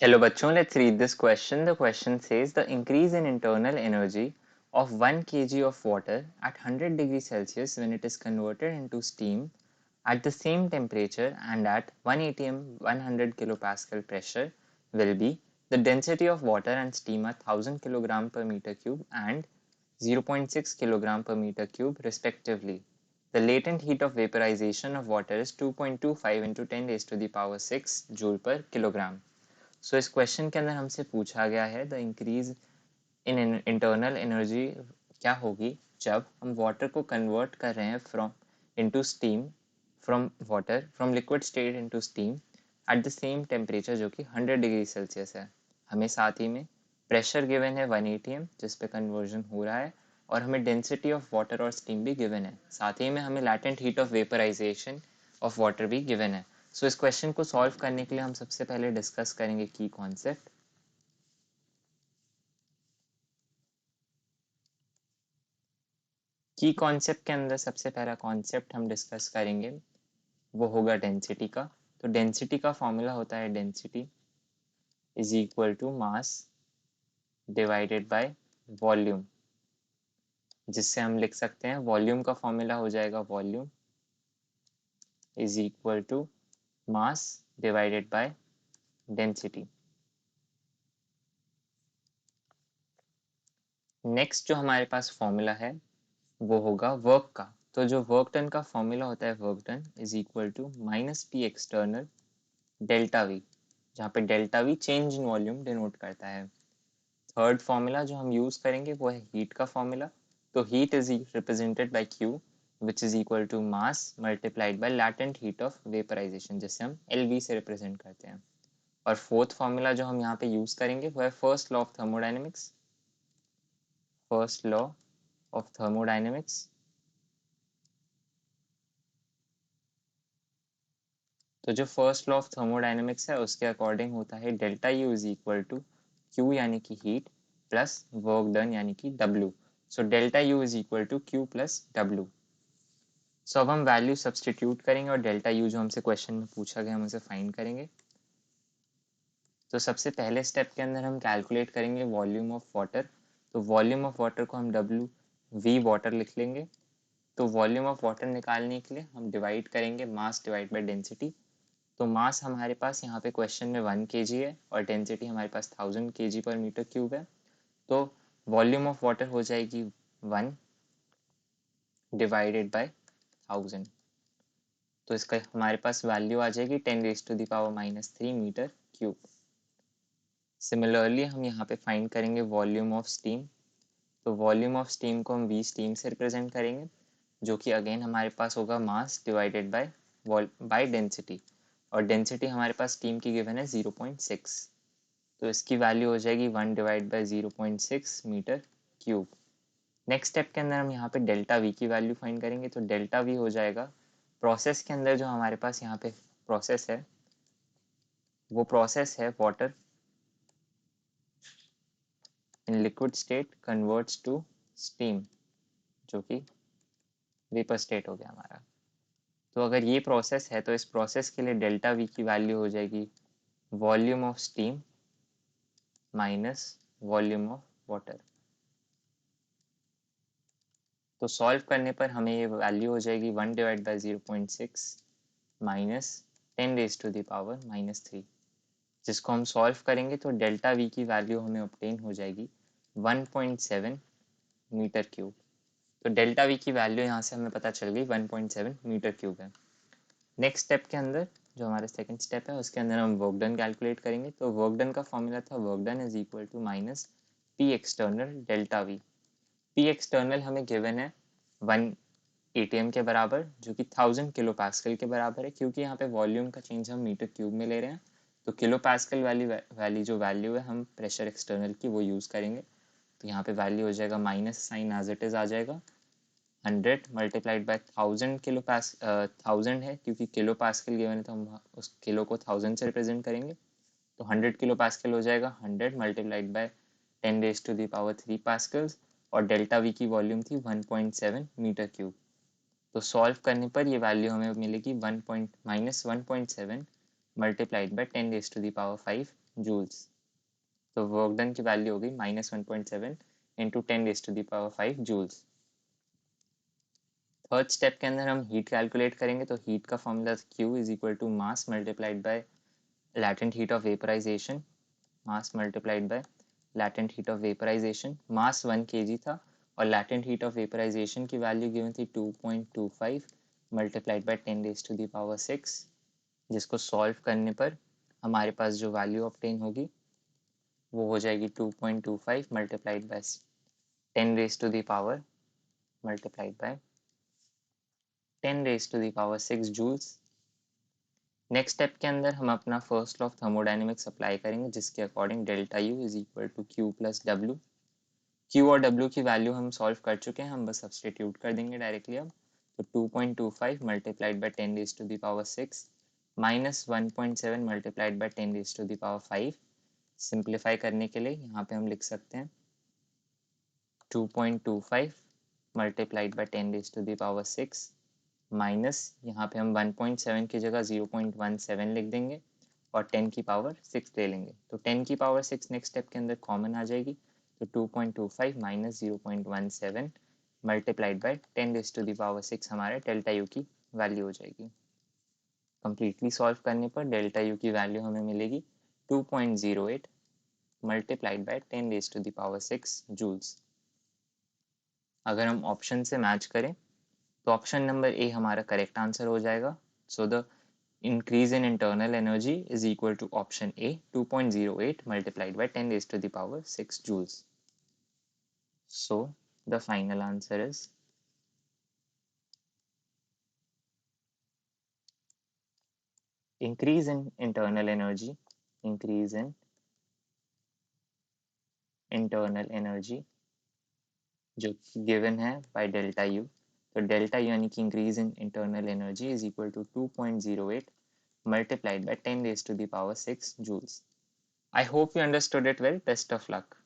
Hello bachon, let's read this question. The question says the increase in internal energy of 1 kg of water at 100 degrees Celsius when it is converted into steam at the same temperature and at 1 atm 100 kilopascal pressure will be the density of water and steam at 1000 kg per meter cube and 0.6 kg per meter cube respectively. The latent heat of vaporization of water is 2.25 into 10 raised to the power 6 joule per kilogram. सो इस question के अंदर हमसे पूछा गया है the increase in internal energy क्या होगी जब हम वाटर को कन्वर्ट कर रहे हैं from into steam from water from liquid state into steam at the same temperature जो कि 100 डिग्री सेल्सियस है। हमें साथ ही में प्रेशर गिवन है 1 atm जिस पे कन्वर्जन हो रहा है और हमें डेंसिटी ऑफ वाटर और स्टीम भी गिवन है। साथ ही में हमें latent heat of vaporization of water भी गिवन है। सो इस क्वेश्चन को सॉल्व करने के लिए हम सबसे पहले डिस्कस करेंगे की कॉन्सेप्ट। की कॉन्सेप्ट के अंदर सबसे पहला कॉन्सेप्ट हम डिस्कस करेंगे वो होगा डेंसिटी का। तो डेंसिटी का फॉर्मूला होता है density is equal to mass divided by volume, जिससे हम लिख सकते हैं वॉल्यूम का फॉर्मूला हो जाएगा volume is equal to mass divided by density. Next जो हमारे पास फॉर्मूला है वो होगा वर्क का। तो जो वर्क डन का फॉर्मूला होता है work done is equal to minus P external delta V, जहाँ पे delta V change in volume denote करता है। थर्ड फॉर्मूला जो हम यूज करेंगे वो है हीट का फॉर्मूला। तो heat is represented by Q which is equal to mass multiplied by latent heat of vaporization, जिसे हम एल वी से रिप्रेजेंट करते हैं। और फोर्थ फॉर्मूला जो हम यहाँ पे यूज करेंगे वो है first law of thermodynamics, first law of thermodynamics. तो जो फर्स्ट लॉ ऑफ थर्मोडाइनमिक्स है उसके अकॉर्डिंग होता है delta U is equal to Q यानी कि हीट प्लस वर्क डन यानी कि W. So delta U is equal to Q plus W. So अब हम वैल्यू सब्सटीट्यूट करेंगे और डेल्टा यू जो हमसे क्वेश्चन में पूछा गया हम उसे फाइंड करेंगे। तो सबसे पहले स्टेप के अंदर हम कैलकुलेट करेंगे वॉल्यूम ऑफ वाटर। तो वॉल्यूम ऑफ वाटर को हम डब्ल्यू वी वाटर लिख लेंगे। तो वॉल्यूम ऑफ वाटर निकालने के लिए हम डिवाइड करेंगे मास डिवाइड बाय डेंसिटी। तो मास हमारे पास यहाँ पे क्वेश्चन में 1 kg है और डेंसिटी हमारे पास 1000 kg पर मीटर क्यूब है। तो वॉल्यूम ऑफ वाटर हो जाएगी 1 डिवाइडेड बाय 1000। तो इसका हमारे पास वैल्यू आ जाएगी 10 raise to the power -3 metre cube. Similarly हम यहाँ पे फाइंड करेंगे वॉल्यूम ऑफ स्टीम। तो वॉल्यूम ऑफ स्टीम को हम वी स्टीम से रिप्रेजेंट करेंगे, जो कि अगेन हमारे पास होगा मास डिवाइडेड बाय डेंसिटी। और डेंसिटी हमारे पास स्टीम की गिवन है 0.6। तो इसकी वैल्यू हो जाएगी 1 divide by 0.6 metre cube. Next step के अंदर हम यहाँ पे डेल्टा वी की वैल्यू फाइंड करेंगे। तो डेल्टा वी हो जाएगा प्रोसेस के अंदर जो हमारे पास यहाँ पे प्रोसेस है वो प्रोसेस है water in liquid state converts to steam, जो कि वेपर स्टेट हो गया हमारा। तो अगर ये प्रोसेस है तो इस प्रोसेस के लिए डेल्टा वी की वैल्यू हो जाएगी volume of steam minus volume of water. तो सॉल्व करने पर हमें ये वैल्यू हो जाएगी 1 divide by 0.6 minus 10 raise to the power -3। जिसको हम सॉल्व करेंगे तो डेल्टा वी की वैल्यू हमें ऑब्टेन हो जाएगी 1.7 मीटर क्यूब। तो डेल्टा वी की वैल्यू यहाँ से हमें पता चल गई 1.7 मीटर क्यूब है। नेक्स्ट स्टेप के अंदर जो हमारा सेकंड स्टेप है उसके अंदर हम वर्क डन कैलकुलेट करेंगे। तो वर्क डन का फॉर्मूला था work done is equal to minus P external delta V. P external हमें गिवन है 1 atm के बराबर, जो कि 1000 किलो पास्कल के बराबर है। क्योंकि यहाँ पे वॉल्यूम का चेंज हम मीटर क्यूब में ले रहे हैं तो किलो पास्कल वाली जो वैल्यू है हम प्रेशर एक्सटर्नल की वो यूज़ करेंगे। तो यहाँ पे वैल्यू हो जाएगा minus sign as it is आ जाएगा 100 मल्टीप्लाइड बाय 1000 किलो 1000 है क्योंकि किलो पास्कल गिवन है तो हम उस किलो को 1000 से रिप्रेजेंट करेंगे। तो 100 किलो पास्कल हो जाएगा 100 multiplied by 10 raise to the power 3 pascals. और डेल्टा वी की वॉल्यूम थी 1.7 मीटर क्यूब। तो सॉल्व करने पर ये वैल्यू हमें मिलेगी 1 point -1.7 multiplied by 10 raise to the power 5 joules. तो वर्क डन की वैल्यू होगी -1.7 into 10 raise to the power 5 joules. Third step के अंदर हम हीट कैलकुलेट करेंगे, तो हीट का formula Q is equal to mass multiplied by latent heat of vaporization, mass multiplied by latent heat of vaporization। mass 1 kg था और latent heat of vaporization की value given थी 2.25 multiplied by 10 raised to the power 6, जिसको solve करने पर हमारे पास जो value obtain होगी वो हो जाएगी 2.25 multiplied by 10 raised to the power multiplied by 10 raised to the power 6 joules। Next step के अंदर हम अपना first law of thermodynamics apply करेंगे, जिसके according delta U is equal to Q plus W. Q और डब्ल्यू की value हम solve कर चुके हैं, हम बस सब्सटीट्यूट कर देंगे डायरेक्टली अब। तो 2.25 multiplied by 10 raise to the power 6 minus 1.7 multiplied by 10 raise to the power 5। Simplify करने के लिए यहाँ पे हम लिख सकते हैं 2.25 multiplied by 10 raise to the power 6 minus यहाँ पे हम 1.7 की जगह 0.17 लिख देंगे और 10 की पावर 6 ले लेंगे। तो 10 की पावर 6 नेक्स्ट स्टेप के अंदर कॉमन आ जाएगी, तो 2.25 minus 0.17 multiplied by 10 raise to the power 6 हमारे डेल्टा यू की वैल्यू हो जाएगी। कंप्लीटली सॉल्व करने पर डेल्टा यू की वैल्यू हमें मिलेगी 2.08 multiplied by 10 raise to the power 6 joules. अगर हम ऑप्शन से मैच करें तो ऑप्शन नंबर ए हमारा करेक्ट आंसर हो जाएगा। So the increase in internal energy is equal to option A 2.08 multiplied by 10 raised to the power 6 joules. So the final answer is increase in internal energy जो given है by delta U। तो delta U यानी कि increase in internal energy is equal to 2.08 multiplied by 10 raised to the power 6 joules. I hope you understood it well. Best of luck.